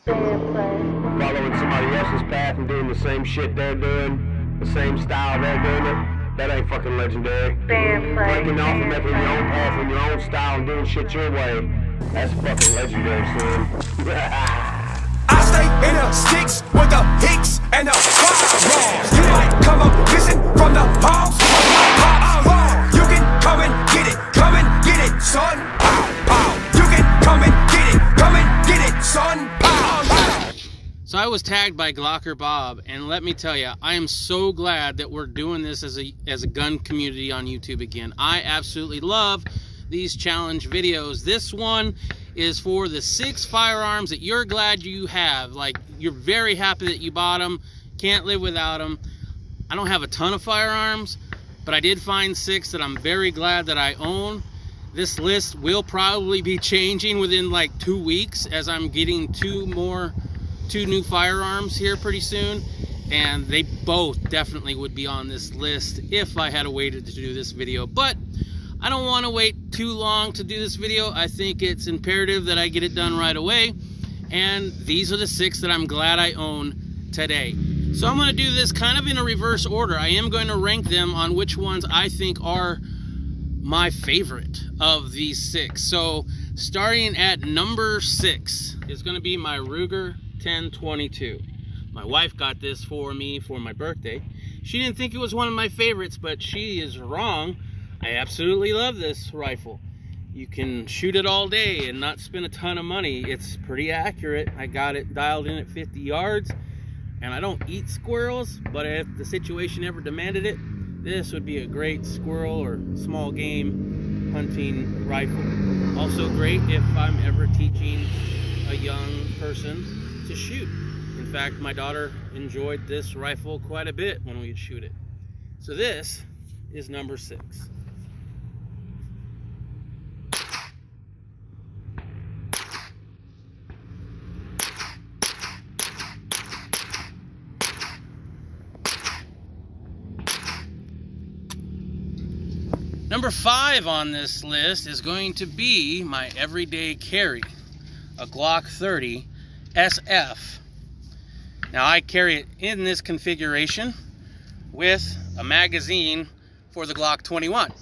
Following somebody else's path and doing the same shit they're doing, the same style they're doing it, that ain't fucking legendary. Breaking off and making your own path in your own style and doing shit your way, that's fucking legendary, son. I stay in the sticks with the hicks and the firearms. You might come up missing from the palms of my pops. You can come and get it, son. Pow, pow. You can come and get it, son. Pow, pow. So I was tagged by GlockerBob, and let me tell you, I am so glad that we're doing this as a gun community on YouTube again. I absolutely love these challenge videos. This one is for the 6 firearms that you're glad you have. Like, you're very happy that you bought them, can't live without them. I don't have a ton of firearms, but I did find 6 that I'm very glad that I own. This list will probably be changing within like 2 weeks, as I'm getting two new firearms here pretty soon, and they both definitely would be on this list if I had waited to do this video. But I don't want to wait too long to do this video. I think it's imperative that I get it done right away. And these are the 6 that I'm glad I own today. So I'm going to do this kind of in a reverse order. I am going to rank them on which ones I think are my favorite of these 6. So starting at number 6 is going to be my Ruger 1022. My wife got this for me for my birthday. She didn't think it was one of my favorites, but she is wrong. I absolutely love this rifle. You can shoot it all day and not spend a ton of money. It's pretty accurate. I got it dialed in at 50 yards, and I don't eat squirrels, but if the situation ever demanded it, this would be a great squirrel or small game hunting rifle. Also great if I'm ever teaching a young person to shoot. In fact, my daughter enjoyed this rifle quite a bit when we'd shoot it. So this is number 6. Number 5 on this list is going to be my everyday carry, a Glock 30 SF. Now I carry it in this configuration with a magazine for the Glock 21.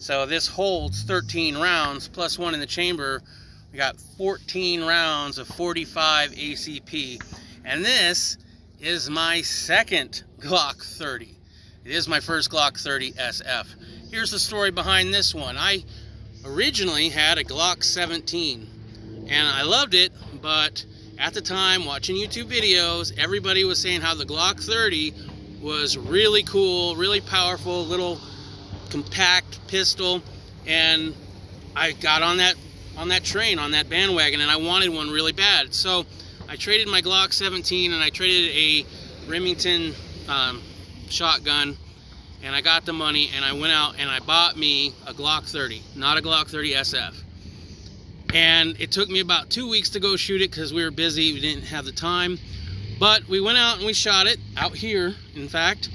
So this holds 13 rounds plus 1 in the chamber. We got 14 rounds of 45 ACP. And this is my second Glock 30. It is my first Glock 30 SF. Here's the story behind this one. I originally had a Glock 17 and I loved it, but at the time watching YouTube videos, everybody was saying how the Glock 30 was really cool, really powerful, little compact pistol, and I got on that train, on that bandwagon, and I wanted one really bad. So I traded my Glock 17 and I traded a Remington shotgun, and I got the money and I went out and I bought me a Glock 30, not a Glock 30 SF. And it took me about 2 weeks to go shoot it because we were busy, we didn't have the time. But we went out and we shot it, out here in fact,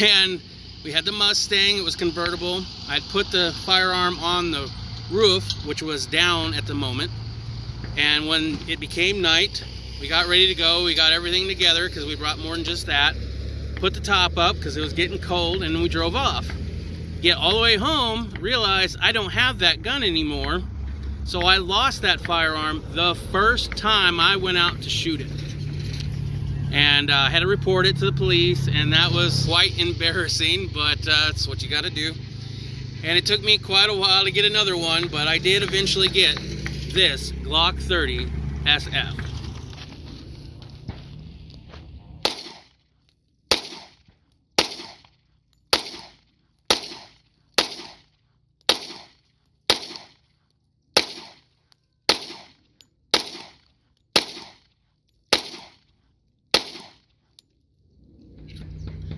and we had the Mustang, it was convertible. I'd put the firearm on the roof, which was down at the moment, and when it became night, we got ready to go, we got everything together because we brought more than just that. Put the top up because it was getting cold, and we drove off. Get all the way home, realized I don't have that gun anymore, so I lost that firearm the first time I went out to shoot it. And I had to report it to the police, and that was quite embarrassing, but it's what you got to do. And it took me quite a while to get another one, but I did eventually get this Glock 30 SF.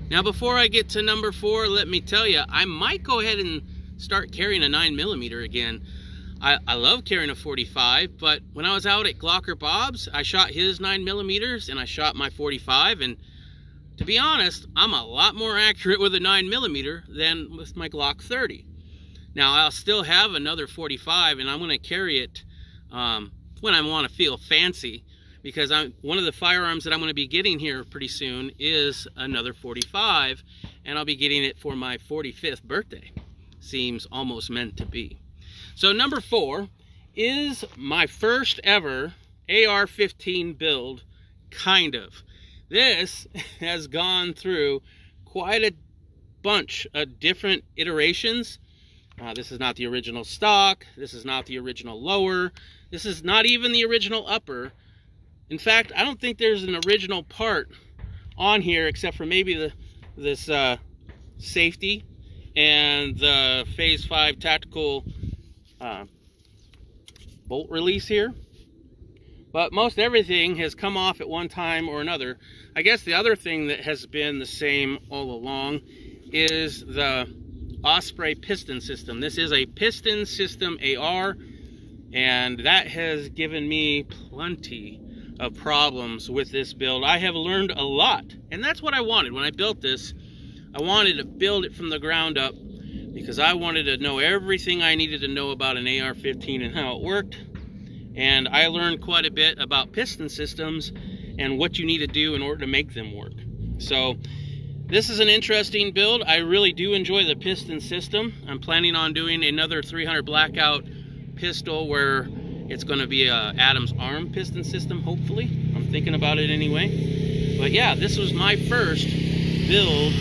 Now before I get to number 4, let me tell you, I might go ahead and start carrying a 9mm again. I love carrying a 45, but when I was out at GlockerBob's, I shot his 9mm and I shot my 45, and to be honest, I'm a lot more accurate with a 9mm than with my Glock 30. Now I'll still have another 45, and I'm going to carry it when I want to feel fancy. because one of the firearms that I'm going to be getting here pretty soon is another 45, and I'll be getting it for my 45th birthday. Seems almost meant to be. So number 4 is my first ever AR-15 build, kind of. This has gone through quite a bunch of different iterations. This is not the original stock. This is not the original lower. This is not even the original upper. In fact, I don't think there's an original part on here except for maybe this safety and the Phase 5 tactical bolt release here. But most everything has come off at one time or another. I guess the other thing that has been the same all along is the Osprey piston system. This is a piston system AR, and that has given me plenty of problems with this build. I have learned a lot, and that's what I wanted when I built this. I wanted to build it from the ground up because I wanted to know everything I needed to know about an AR-15 and how it worked. And I learned quite a bit about piston systems and what you need to do in order to make them work. So this is an interesting build. I really do enjoy the piston system. I'm planning on doing another 300 blackout pistol where it's going to be a Adam's arm piston system, hopefully. I'm thinking about it anyway. But yeah, this was my first build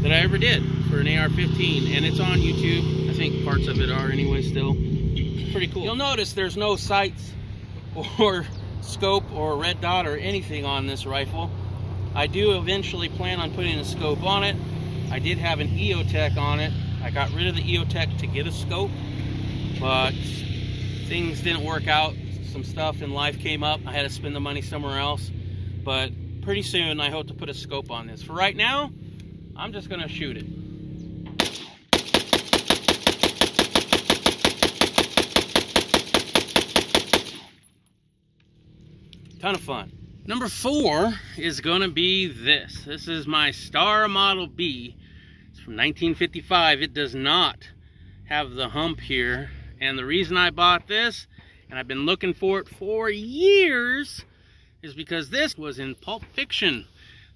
that I ever did for an AR-15, and it's on YouTube. I think parts of it are anyway still. Pretty cool. You'll notice there's no sights or scope or red dot or anything on this rifle. I do eventually plan on putting a scope on it. I did have an EOTech on it. I got rid of the EOTech to get a scope, but things didn't work out. Some stuff in life came up. I had to spend the money somewhere else. But pretty soon I hope to put a scope on this. For right now, I'm just gonna shoot it. Ton of fun. Number 4 is going to be this. This is my Star Model B. It's from 1955. It does not have the hump here. And the reason I bought this, and I've been looking for it for years, is because this was in Pulp Fiction.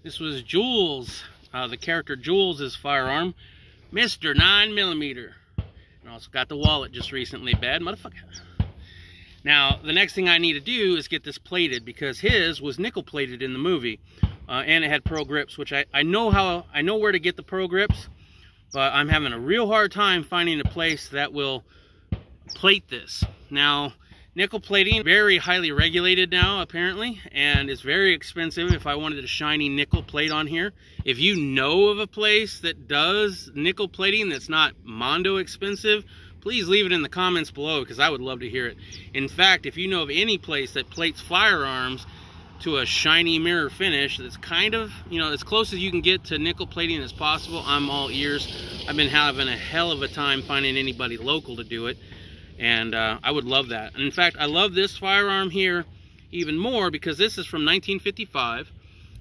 This was Jules, the character Jules' firearm, Mr. 9mm. And also got the wallet just recently. Bad motherfucker. Now, the next thing I need to do is get this plated, because his was nickel plated in the movie, and it had pro grips, which I know where to get the pro grips, but I'm having a real hard time finding a place that will plate this. Now, nickel plating, very highly regulated now, apparently, and it's very expensive if I wanted a shiny nickel plate on here. If you know of a place that does nickel plating that's not mondo expensive, please leave it in the comments below, because I would love to hear it. In fact, if you know of any place that plates firearms to a shiny mirror finish that's kind of, you know, as close as you can get to nickel plating as possible, I'm all ears. I've been having a hell of a time finding anybody local to do it, and I would love that. And in fact, I love this firearm here even more because this is from 1955.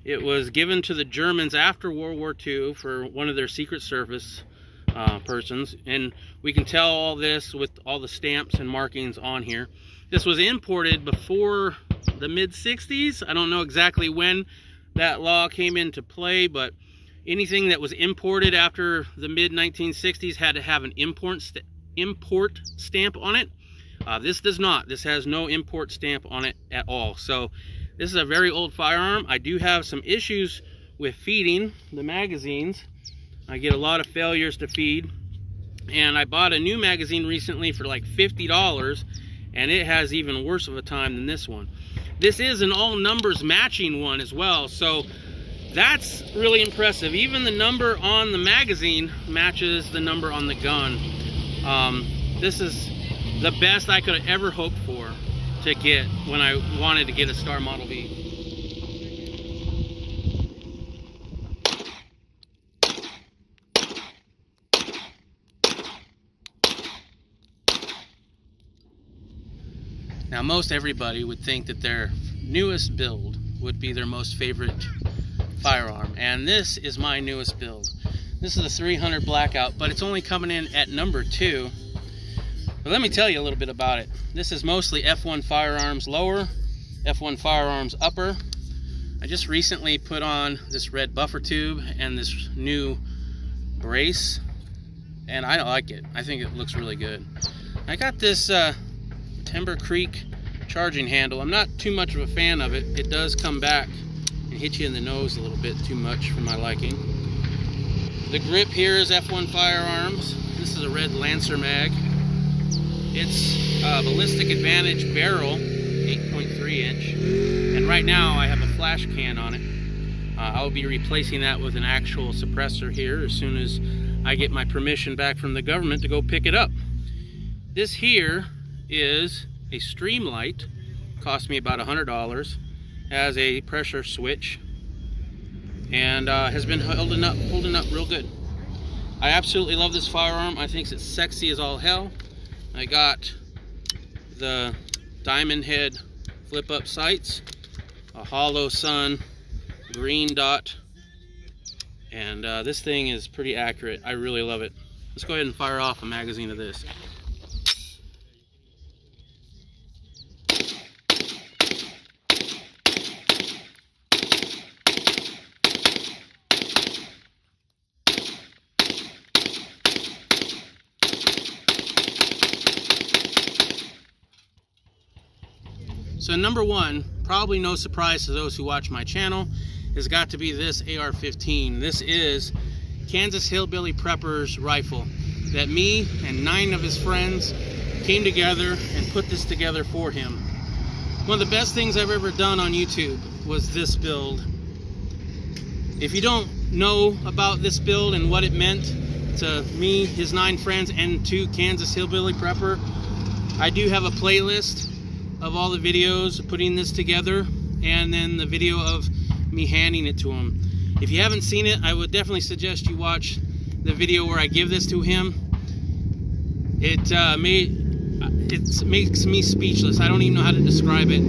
It was given to the Germans after World War II for one of their Secret Service persons, and we can tell all this with all the stamps and markings on here. This was imported before the mid-60s. I don't know exactly when that law came into play, but anything that was imported after the mid-1960s had to have an import stamp on it. This does not. This has no import stamp on it at all. So this is a very old firearm. I do have some issues with feeding the magazines. I get a lot of failures to feed, and I bought a new magazine recently for like $50, and it has even worse of a time than this one. This is an all numbers matching one as well, so that's really impressive. Even the number on the magazine matches the number on the gun. This is the best I could have ever hoped for to get when I wanted to get a Star Model B. Now, most everybody would think that their newest build would be their most favorite firearm, and this is my newest build. This is a 300 Blackout, but it's only coming in at number 2. But let me tell you a little bit about it. This is mostly F1 Firearms lower. F1 Firearms upper. I just recently put on this red buffer tube and this new brace, and I like it. I think it looks really good. I got this Timber Creek charging handle. I'm not too much of a fan of it. It does come back and hit you in the nose a little bit too much for my liking. The grip here is F1 Firearms. This is a red Lancer mag. It's Ballistic Advantage barrel, 8.3 inch. And right now I have a flash can on it. I'll be replacing that with an actual suppressor here as soon as I get my permission back from the government to go pick it up. This here is a Streamlight. Cost me about $100. Has a pressure switch and has been holding up real good. I absolutely love this firearm. I think it's sexy as all hell. I got the diamond head flip up sights, a hollow sun green dot, and this thing is pretty accurate. I really love it. Let's go ahead and fire off a magazine of this. So number one, probably no surprise to those who watch my channel, has got to be this AR-15. This is Kansas Hillbilly Prepper's rifle that me and 9 of his friends came together and put this together for him. One of the best things I've ever done on YouTube was this build. If you don't know about this build and what it meant to me, his 9 friends, and to Kansas Hillbilly Prepper, I do have a playlist of all the videos of putting this together, and then the video of me handing it to him. If you haven't seen it, I would definitely suggest you watch the video where I give this to him. It makes me speechless. I don't even know how to describe it.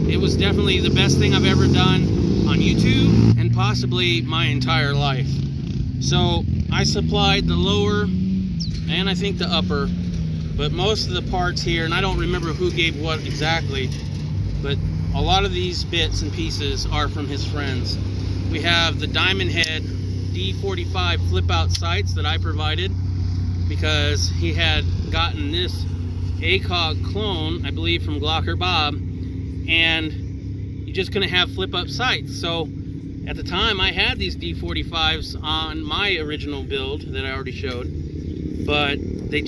It was definitely the best thing I've ever done on YouTube and possibly my entire life. So I supplied the lower and I think the upper, but most of the parts here, and I don't remember who gave what exactly, but a lot of these bits and pieces are from his friends. We have the Diamond Head D45 flip out sights that I provided because he had gotten this ACOG clone, I believe from GlockerBob, and you just couldn't have flip up sights. So at the time I had these D45s on my original build that I already showed, but they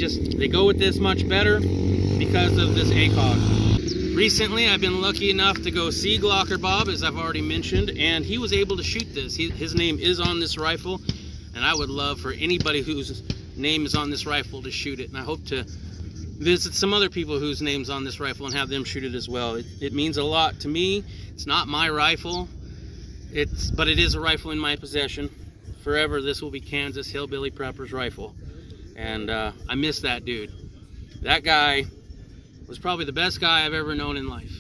go with this much better because of this ACOG. Recently I've been lucky enough to go see GlockerBob, as I've already mentioned, and he was able to shoot this. His name is on this rifle, and I would love for anybody whose name is on this rifle to shoot it, and I hope to visit some other people whose name's on this rifle and have them shoot it as well. It means a lot to me. It's not my rifle, but it is a rifle in my possession. Forever this will be Kansas Hillbilly Prepper's rifle, and I miss that dude. That guy was probably the best guy I've ever known in life.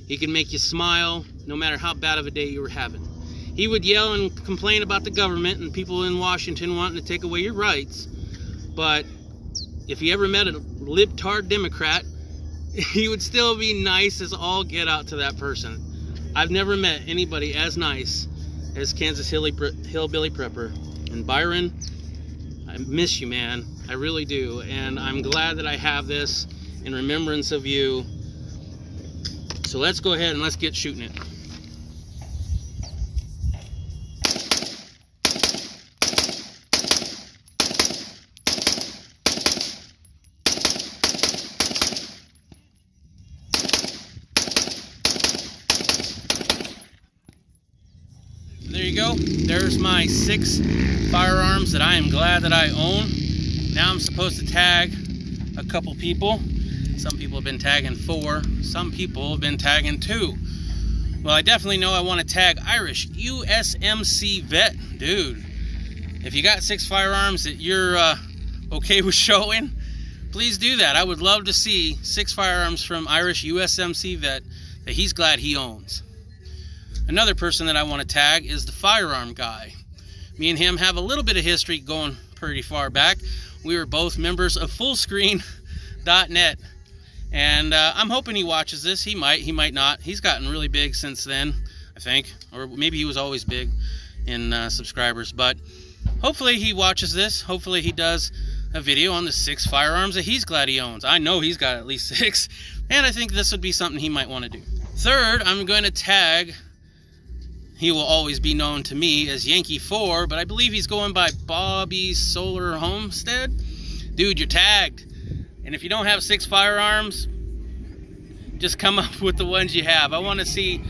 He could make you smile no matter how bad of a day you were having. He would yell and complain about the government and people in Washington wanting to take away your rights, but if you ever met a libtard Democrat, he would still be nice as all get out to that person. I've never met anybody as nice as Kansas Hillbilly Prepper. And Byron, I miss you, man. I really do. And I'm glad that I have this in remembrance of you. So let's go ahead and let's get shooting it. There you go. There's my 6 firearms that I am glad that I own. Now I'm supposed to tag a couple people. Some people have been tagging 4. Some people have been tagging 2. Well, I definitely know I want to tag IrishUSMCVet. Dude, if you got 6 firearms that you're okay with showing, please do that. I would love to see 6 firearms from IrishUSMCVet that he's glad he owns. Another person that I want to tag is TheFireArmGuy. Me and him have a little bit of history going pretty far back. We were both members of Fullscreen.net, And I'm hoping he watches this. He might not. He's gotten really big since then, I think. Or maybe he was always big in subscribers. But hopefully he watches this. Hopefully he does a video on the 6 firearms that he's glad he owns. I know he's got at least 6. And I think this would be something he might want to do. Third, I'm going to tag... He will always be known to me as Yankee4, but I believe he's going by Bobby's Solar Homestead. Dude, you're tagged. And if you don't have 6 firearms, just come up with the ones you have. I want to see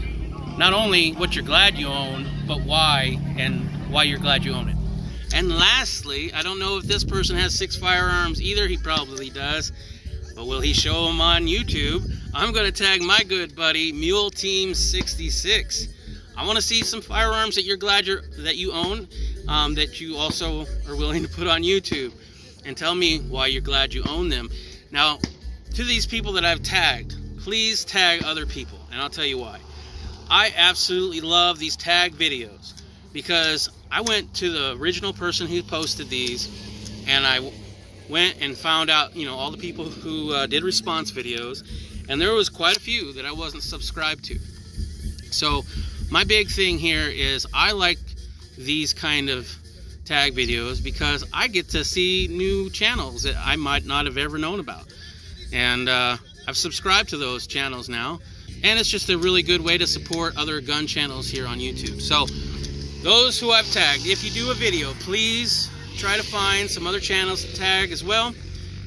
not only what you're glad you own, but why, and why you're glad you own it. And lastly, I don't know if this person has 6 firearms either. He probably does. But will he show them on YouTube? I'm going to tag my good buddy, Mule TeamSixtySix. I want to see some firearms that you're glad that you own, that you also are willing to put on YouTube, and tell me why you're glad you own them. Now, to these people that I've tagged, please tag other people, and I'll tell you why. I absolutely love these tag videos, because I went to the original person who posted these, and I went and found out, you know, all the people who did response videos, and there was quite a few that I wasn't subscribed to. So my big thing here is I like these kind of tag videos because I get to see new channels that I might not have ever known about. And I've subscribed to those channels now, and it's just a really good way to support other gun channels here on YouTube. So those who I've tagged, if you do a video, please try to find some other channels to tag as well.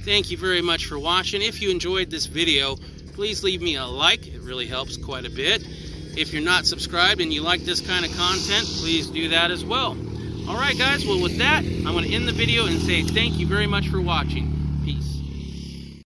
Thank you very much for watching. If you enjoyed this video, please leave me a like. It really helps quite a bit. If you're not subscribed and you like this kind of content, please do that as well. Alright guys, well with that, I'm going to end the video and say thank you very much for watching.